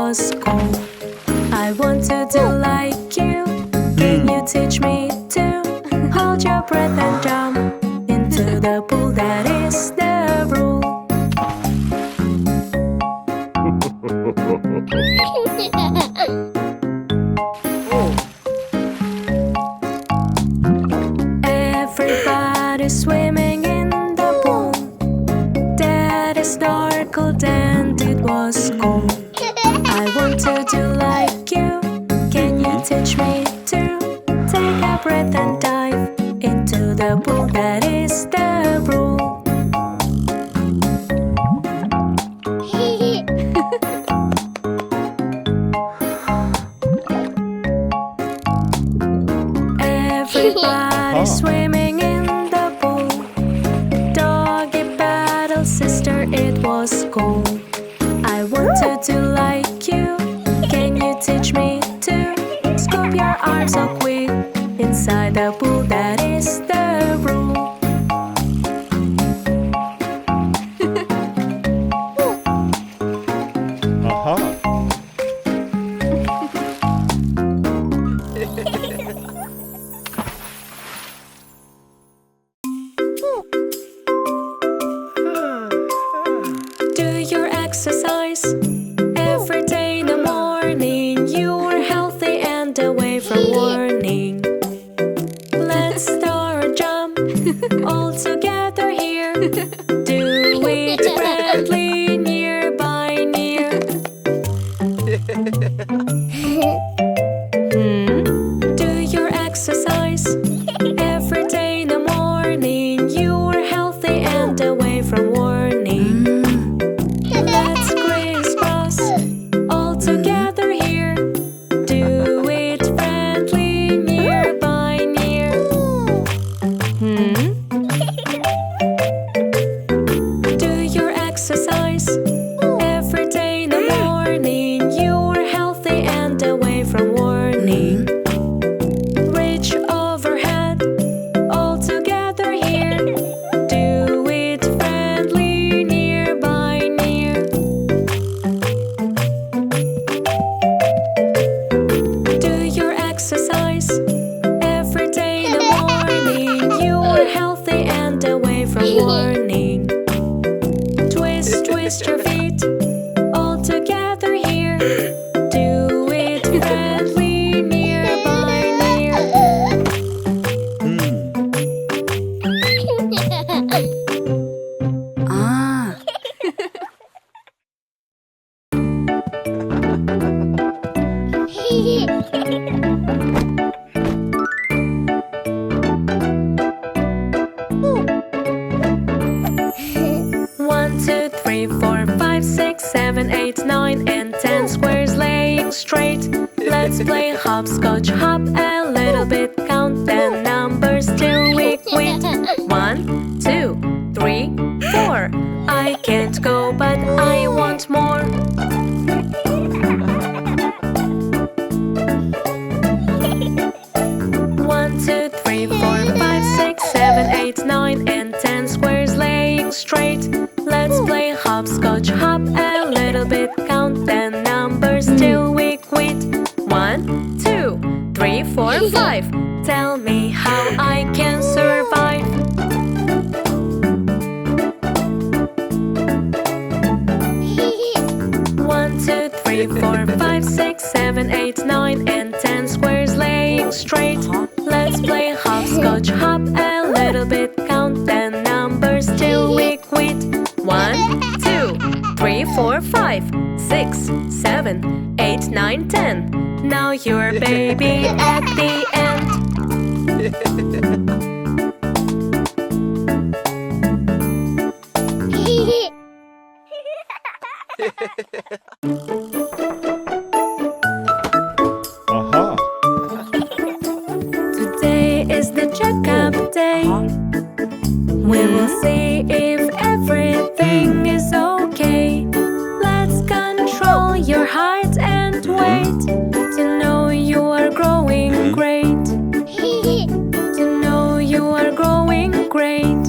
was cold. I want to do like you. Can you teach me to hold your breath and jump into the pool? That is the rule. Everybody swimming in the pool. Daddy snorkeled and it was cold. I want to do like you. Can you teach me to take a breath and dive into the pool? That is the rule. Everybody swimming in the pool. Doggy paddle, sister, it was cold. I want to do like you. Can you teach me to scoop your arms so quick inside the pool? That is the rule. Do your exercise every day in the morning. You are healthy and away from warning. Let's start a jump all together here. Do it friendly, near by near. Do your exercise every day in the morning. You are healthy and away from warning. Let's crisscross all together here. Do it friendly, near by near. Do your exercise every day in the morning. You are healthy and away from warning. Reach overhead all together here. Do it friendly, near by near. Do your exercise every day in the morning. You are healthy and away from warning. Twist, twist your feet all together here. Do it friendly, near by near. One, two, three, four, five, six, 7, 8, 9, and 10 squares laying straight. Let's play hopscotch, hop a little bit, count the numbers till we quit. 1, 2, 3, 4. I can't go, but I want more. 1, 2, 3, 4, 5, 6, 7, 8, 9, and 10 squares laying straight. Let's play hopscotch, hop a little bit, count the numbers till we quit. 1, 2, 3, 4, 5. Tell me how I can survive. 1, 2, 3, 4, 5, 6, 7, 8, 9, and 10 squares laying straight. Let's play hopscotch, hop a little bit, count the numbers till we quit. 1, 2, 3, 4, 5, 6, 7, 8, 9, 10. Now you're baby at the end. Today is the checkup day. We will see if everything is okay. Let's control your height and weight to know you are growing great. To know you are growing great.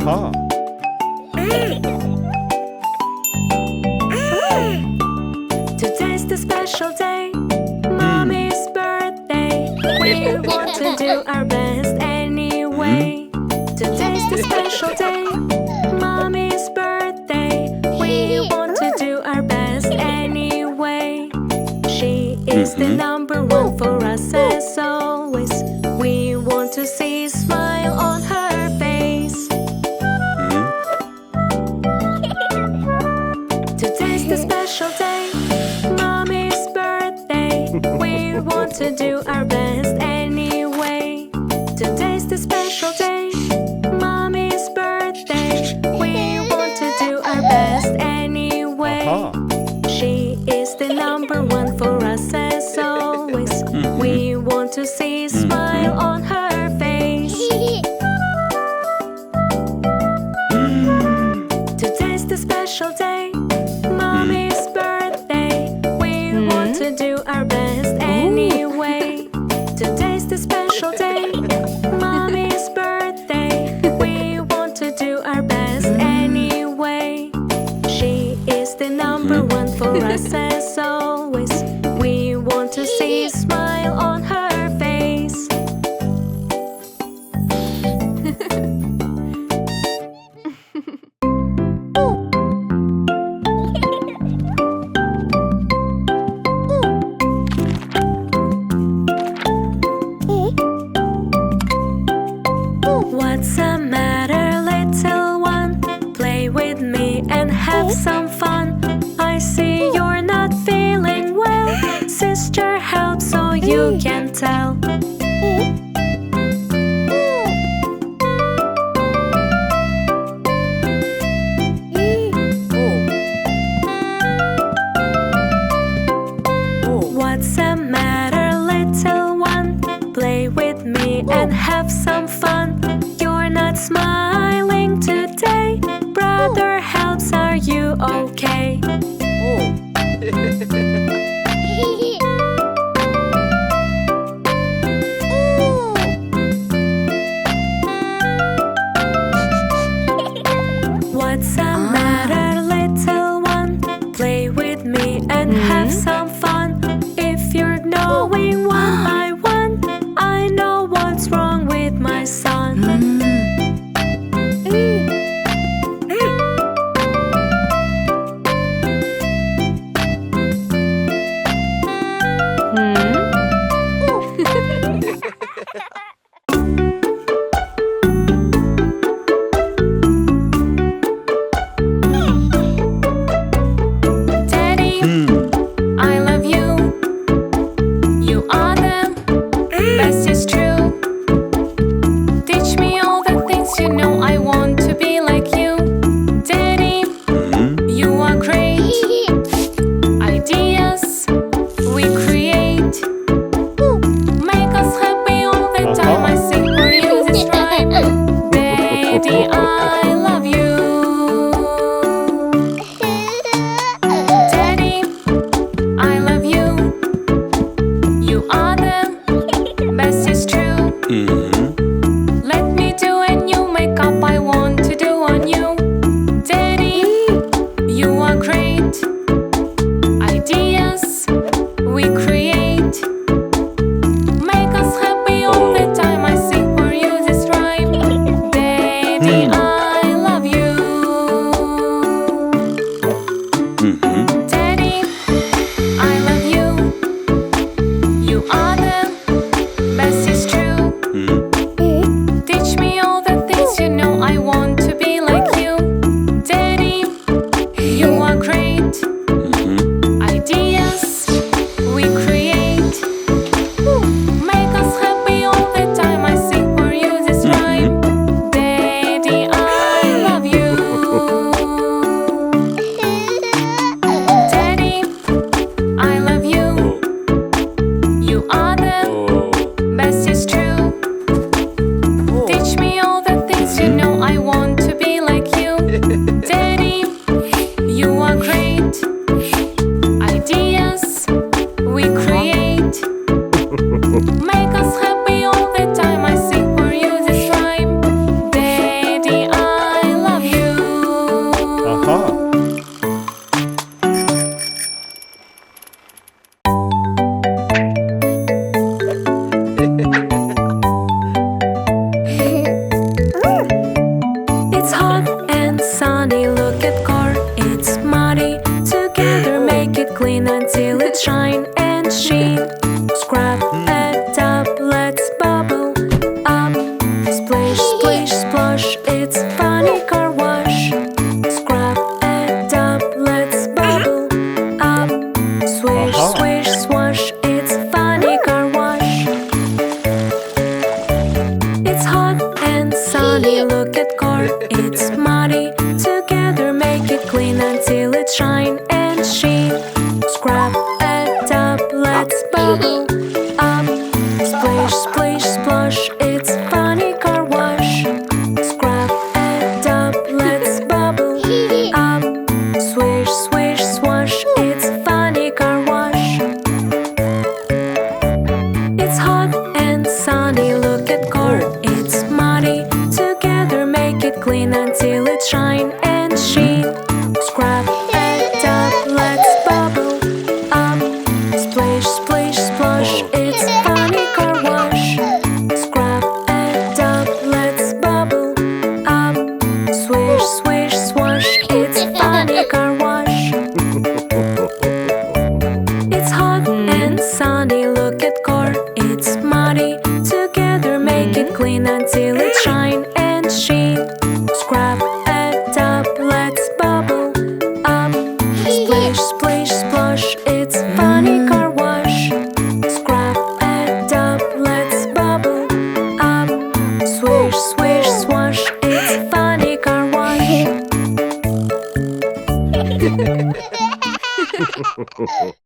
Aha. Today's the special day, Mommy's birthday. We want to do our best anyway. Today's the special day, Mommy's birthday. We want to do our best anyway. She is the number one for us as always. We want to see a smile on her face. Today's the special day, Mommy's birthday. We want to do our best anyway. Today's the special day, Mommy's birthday. We want to do our best anyway. She is the number one for us as always. We want to see a smile on her face. Today's the special day, Mommy's birthday. We want to do our best anyway. Today's the special day, Mommy's birthday. We want to do our best anyway. She is the number one for us as always. We want to see a smile on her face. What's the matter, little one? Play with me and have some fun. I see you're not feeling well. Sister, help so you can tell. What's the matter, little one? Play with me and have some fun. You're not smiling today. Brother helps, are you okay? What's the matter, little one? Play with me and have some fun. If you're knowing one by one, I know what's wrong with my son. Daddy, I love you. You are the best, it's true. Teach me all the things you know. I want to be like you. Daddy, you are great. Ideas we create make us happy all the time. I sing for you this rhyme. Daddy, I love you. Daddy, I love you. You are the best, it's true. Let me do a new makeup I want to do on you. Daddy, you are great. Ideas we create make us happy all the time. I sing for you this rhyme. Daddy, I love you. Daddy, I love you. You are the best, it's true. sunny, look at core, it's muddy. Together make it clean until it shine.